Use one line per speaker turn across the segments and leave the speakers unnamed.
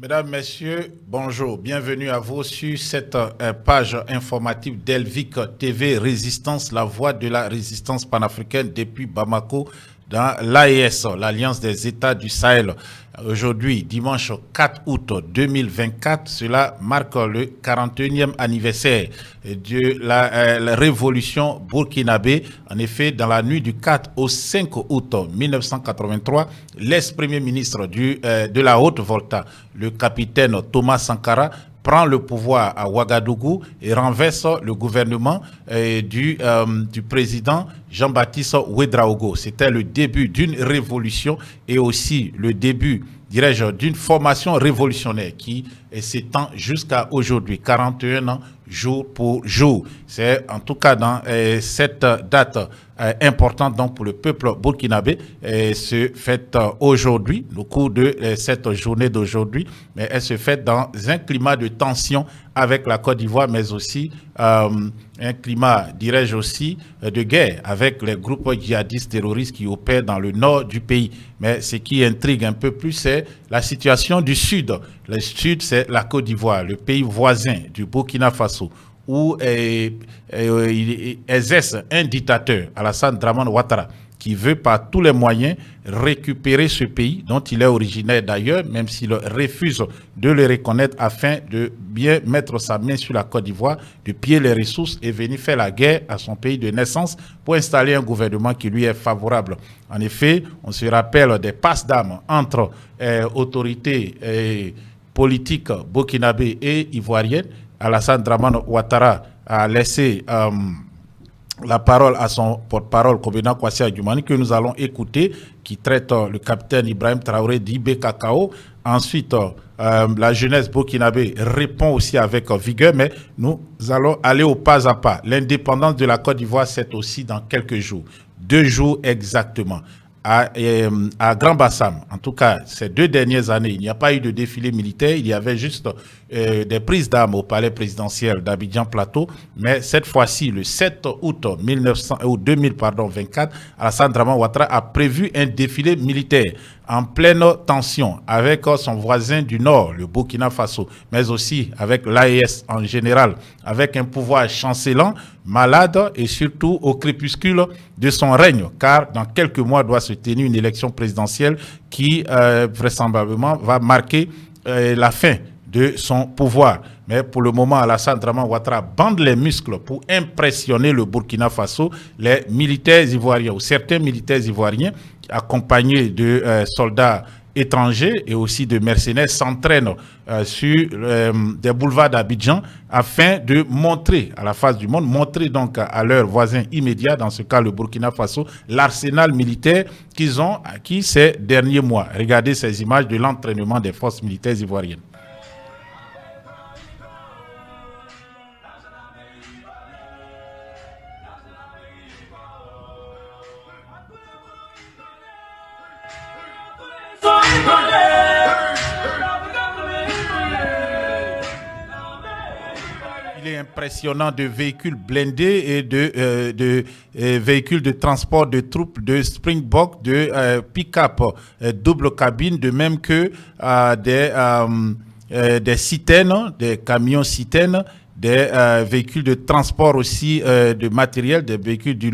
Mesdames, Messieurs, bonjour. Bienvenue à vous sur cette page informative d'Elvic TV Résistance, la voix de la résistance panafricaine depuis Bamako dans l'AES, l'Alliance des États du Sahel. Aujourd'hui, dimanche 4 août 2024, cela marque le 41e anniversaire de la révolution burkinabé. En effet, dans la nuit du 4 au 5 août 1983, l'ex-premier ministre de la Haute-Volta, le capitaine Thomas Sankara, prend le pouvoir à Ouagadougou et renverse le gouvernement du président Jean-Baptiste Ouédraogo. C'était le début d'une révolution et aussi le début, dirais-je, d'une formation révolutionnaire qui s'étend jusqu'à aujourd'hui, 41 ans, jour pour jour. C'est en tout cas dans cette date importante donc pour le peuple burkinabé se fête aujourd'hui, au cours de cette journée d'aujourd'hui, mais elle se fête dans un climat de tension avec la Côte d'Ivoire, mais aussi un climat, dirais-je aussi, de guerre avec les groupes djihadistes terroristes qui opèrent dans le nord du pays. Mais ce qui intrigue un peu plus, c'est la situation du sud. Le sud, c'est la Côte d'Ivoire, le pays voisin du Burkina Faso, où il exerce un dictateur, Alassane Dramane Ouattara, qui veut par tous les moyens récupérer ce pays dont il est originaire d'ailleurs, même s'il refuse de le reconnaître afin de bien mettre sa main sur la Côte d'Ivoire, de piller les ressources et venir faire la guerre à son pays de naissance pour installer un gouvernement qui lui est favorable. En effet, on se rappelle des passes d'armes entre autorités politiques burkinabées et ivoiriennes. Alassane Dramane Ouattara a laissé la parole à son porte-parole, Kobena Kwasi Adjumani, que nous allons écouter, qui traite le capitaine Ibrahim Traoré d'Ibé Kakao. Ensuite, la jeunesse burkinabé répond aussi avec vigueur, mais nous allons aller au pas à pas. L'indépendance de la Côte d'Ivoire, c'est aussi dans quelques jours, 2 jours exactement. À Grand Bassam, en tout cas, ces 2 dernières années, il n'y a pas eu de défilé militaire, il y avait juste des prises d'armes au palais présidentiel d'Abidjan Plateau, mais cette fois-ci, le 7 août 2024, Alassane Dramane Ouattara a prévu un défilé militaire en pleine tension avec son voisin du Nord, le Burkina Faso, mais aussi avec l'AES en général, avec un pouvoir chancelant, malade et surtout au crépuscule de son règne, car dans quelques mois doit se tenir une élection présidentielle qui vraisemblablement va marquer la fin de son pouvoir. Mais pour le moment, Alassane Dramane Ouattara bande les muscles pour impressionner le Burkina Faso. Les militaires ivoiriens ou certains militaires ivoiriens accompagnés de soldats étrangers et aussi de mercenaires s'entraînent sur des boulevards d'Abidjan afin de montrer à la face du monde, montrer donc à leurs voisins immédiats, dans ce cas le Burkina Faso, l'arsenal militaire qu'ils ont acquis ces derniers mois. Regardez ces images de l'entraînement des forces militaires ivoiriennes. Il est impressionnant de véhicules blindés et de véhicules de transport de troupes, de Springbok, de pick-up double cabine, de même que des citernes, des camions citernes, des véhicules de transport aussi de matériel, des véhicules de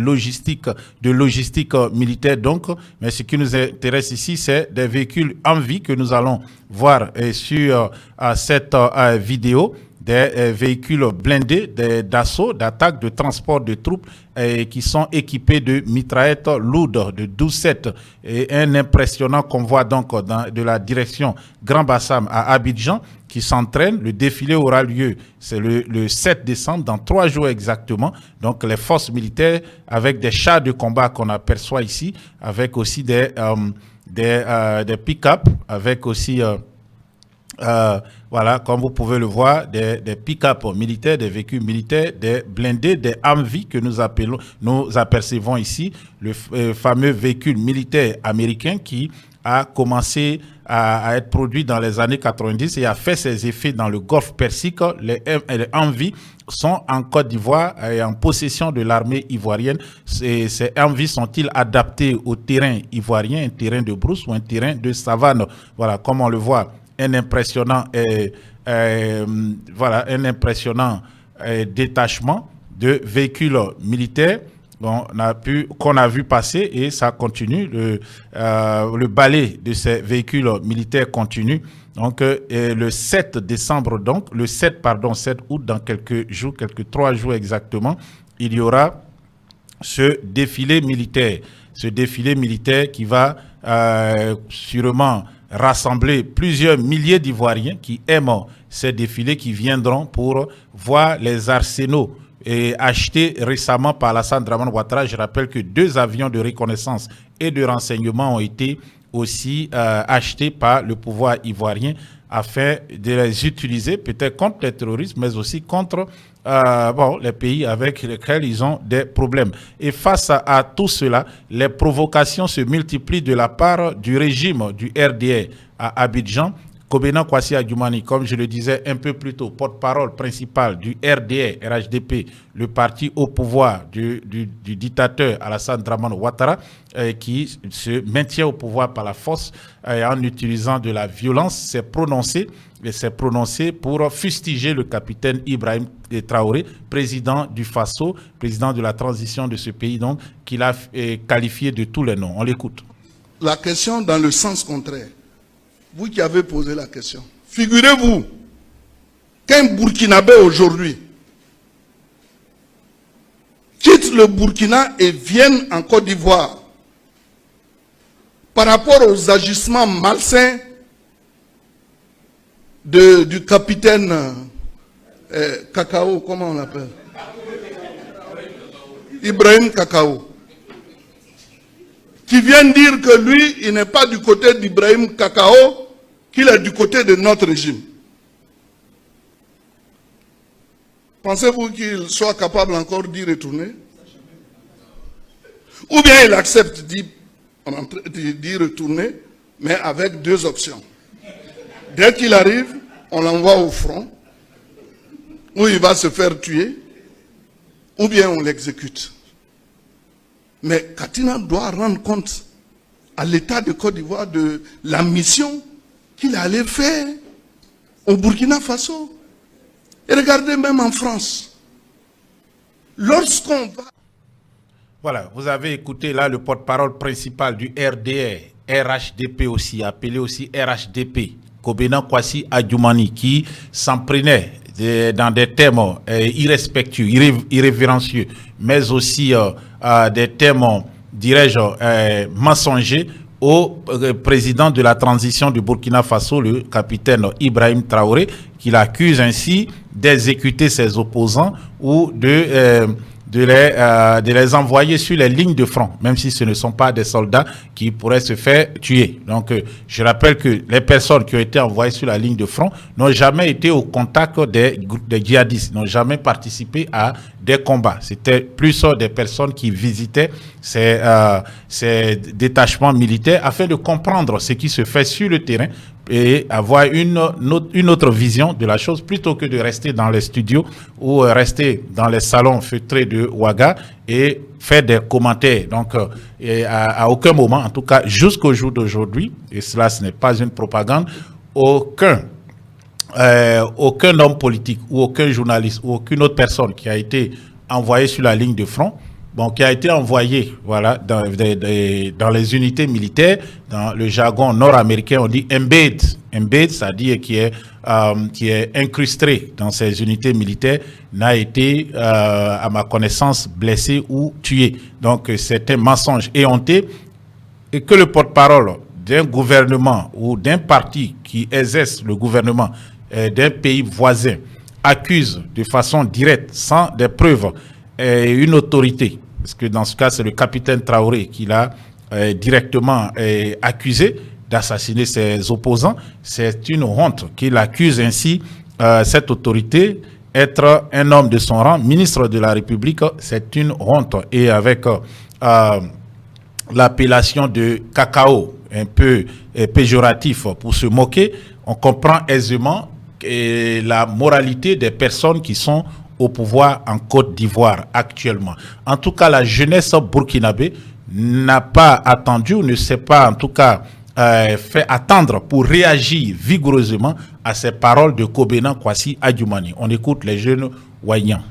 logistique militaire donc. Mais ce qui nous intéresse ici, c'est des véhicules en vie que nous allons voir sur cette vidéo. Des véhicules blindés d'assaut, d'attaque, de transport de troupes qui sont équipés de mitraillettes lourdes de 12-7 et un impressionnant convoi donc de la direction Grand Bassam à Abidjan qui s'entraîne. Le défilé aura lieu, c'est le 7 décembre, dans 3 jours exactement. Donc les forces militaires avec des chars de combat qu'on aperçoit ici, avec aussi des pick-up, avec aussi... voilà, comme vous pouvez le voir, des pick-up militaires, des véhicules militaires, des blindés, des Humvee que nous apercevons ici, le fameux véhicule militaire américain qui a commencé à être produit dans les années 90 et a fait ses effets dans le Golfe Persique. Les Humvee sont en Côte d'Ivoire et en possession de l'armée ivoirienne. Ces Humvee sont-ils adaptés au terrain ivoirien, un terrain de brousse ou un terrain de savane? Voilà, comme on le voit, un impressionnant, voilà, un impressionnant détachement de véhicules militaires qu'on a vu passer, et ça continue. Le balai de ces véhicules militaires continue. Donc, le 7 décembre, donc, le 7 août, dans quelques jours, 3 jours exactement, il y aura ce défilé militaire. Ce défilé militaire qui va sûrement rassembler plusieurs milliers d'Ivoiriens qui aiment ces défilés, qui viendront pour voir les arsenaux achetés récemment par Alassane Dramane Ouattara. Je rappelle que 2 avions de reconnaissance et de renseignement ont été aussi achetés par le pouvoir ivoirien afin de les utiliser peut-être contre les terroristes, mais aussi contre les pays avec lesquels ils ont des problèmes. Et face à tout cela, les provocations se multiplient de la part du régime du RDR à Abidjan. Kobena Kwasi Adjoumani, comme je le disais un peu plus tôt, porte-parole principal du RDR, RHDP, le parti au pouvoir du dictateur Alassane Dramane Ouattara, qui se maintient au pouvoir par la force en utilisant de la violence, s'est prononcé pour fustiger le capitaine Ibrahim Traoré, président du Faso, président de la transition de ce pays, donc, qu'il a qualifié de tous les noms. On l'écoute.
La question dans le sens contraire. Vous qui avez posé la question, figurez-vous qu'un Burkinabé aujourd'hui quitte le Burkina et vienne en Côte d'Ivoire par rapport aux agissements malsains du capitaine Kakao, comment on l'appelle? Ibrahim Kakao. Qui vient dire que lui, il n'est pas du côté d'Ibrahim Kakao, qu'il est du côté de notre régime. Pensez-vous qu'il soit capable encore d'y retourner? Ou bien il accepte d'y retourner, mais avec 2 options. Dès qu'il arrive, on l'envoie au front, où il va se faire tuer, ou bien on l'exécute. Mais Katina doit rendre compte à l'État de Côte d'Ivoire de la mission qu'il allait faire au Burkina Faso. Et regardez même en France. Lorsqu'on va...
Voilà, vous avez écouté là le porte-parole principal du RDR, RHDP aussi, appelé aussi RHDP, Kobena Kwasi Adjoumani, qui s'en prenait dans des termes irrespectueux, irrévérencieux, mais aussi des termes, dirais-je, mensongers au président de la transition du Burkina Faso, le capitaine Ibrahim Traoré, qui l'accuse ainsi d'exécuter ses opposants ou de les envoyer sur les lignes de front, même si ce ne sont pas des soldats qui pourraient se faire tuer. Donc, je rappelle que les personnes qui ont été envoyées sur la ligne de front n'ont jamais été au contact des djihadistes, n'ont jamais participé à des combats. C'était plus des personnes qui visitaient ces détachements militaires afin de comprendre ce qui se fait sur le terrain et avoir une autre vision de la chose, plutôt que de rester dans les studios ou rester dans les salons feutrés de Ouaga et faire des commentaires. Donc, à aucun moment, en tout cas jusqu'au jour d'aujourd'hui, et cela ce n'est pas une propagande, aucun homme politique ou aucun journaliste ou aucune autre personne qui a été envoyé sur la ligne de front, qui a été envoyé, voilà, dans les unités militaires, dans le jargon nord-américain, on dit embed. Embed, c'est-à-dire qui est incrusté dans ces unités militaires, n'a été, à ma connaissance, blessé ou tué. Donc, c'est un mensonge éhonté, et que le porte-parole d'un gouvernement ou d'un parti qui exerce le gouvernement d'un pays voisin accuse de façon directe, sans des preuves, une autorité, parce que dans ce cas, c'est le capitaine Traoré qui l'a directement accusé d'assassiner ses opposants. C'est une honte qu'il accuse ainsi cette autorité être un homme de son rang, ministre de la République. C'est une honte. Et avec l'appellation de cacao, un peu péjoratif pour se moquer, on comprend aisément la moralité des personnes qui sont au pouvoir en Côte d'Ivoire actuellement. En tout cas, la jeunesse burkinabé n'a pas attendu, ou ne s'est pas en tout cas fait attendre pour réagir vigoureusement à ces paroles de Kobena Kwasi Adjoumani. On écoute les jeunes Wayan.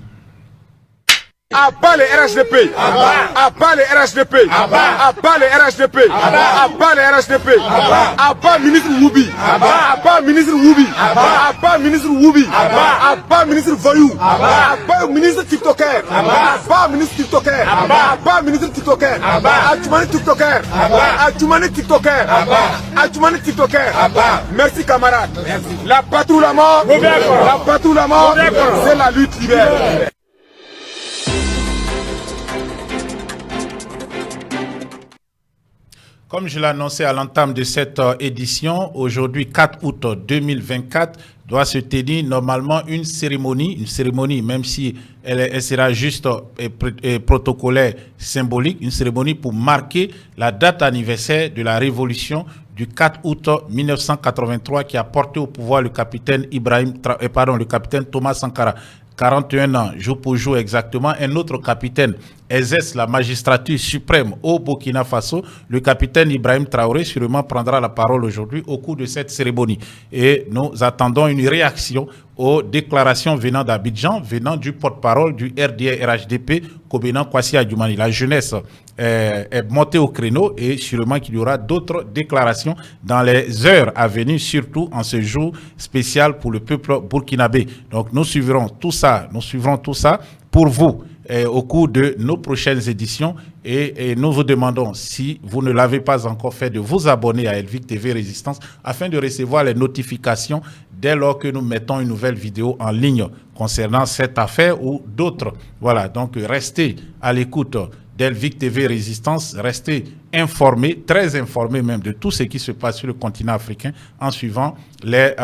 À bas les RHDP, à bas les RHDP, à bas les RHDP, à bas les RHDP, à bas ministre Woubi, à bas ministre Woubi, à bas ministre Woubi, à bas ministre Voyou, à bas ministre TikToker, à bas ministre TikToker, à bas ministre TikToker, Adjoumani TikToker, Adjoumani TikToker, Adjoumani TikToker. Merci camarades. La patrouille à mort, la patrouille à mort, c'est la lutte libère.
Comme je l'ai annoncé à l'entame de cette édition, aujourd'hui 4 août 2024, doit se tenir normalement une cérémonie même si elle sera juste protocolaire, symbolique, une cérémonie pour marquer la date anniversaire de la révolution du 4 août 1983 qui a porté au pouvoir le capitaine le capitaine Thomas Sankara. 41 ans, jour pour jour exactement, un autre capitaine exerce la magistrature suprême au Burkina Faso. Le capitaine Ibrahim Traoré sûrement prendra la parole aujourd'hui au cours de cette cérémonie. Et nous attendons une réaction aux déclarations venant d'Abidjan, venant du porte-parole du RDR-RHDP, Kobena Kwasi Adjoumani. La jeunesse est montée au créneau et sûrement qu'il y aura d'autres déclarations dans les heures à venir, surtout en ce jour spécial pour le peuple burkinabé. Donc nous suivrons tout ça pour vous au cours de nos prochaines éditions et nous vous demandons, si vous ne l'avez pas encore fait, de vous abonner à Elvic TV Résistance afin de recevoir les notifications dès lors que nous mettons une nouvelle vidéo en ligne concernant cette affaire ou d'autres. Voilà, donc restez à l'écoute d'Elvic TV Résistance, restez informés, très informés même de tout ce qui se passe sur le continent africain en suivant les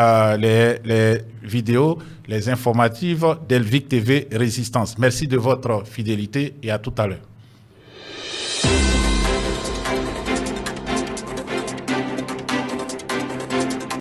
vidéos, les informatives d'Elvic TV Résistance. Merci de votre fidélité et à tout à l'heure.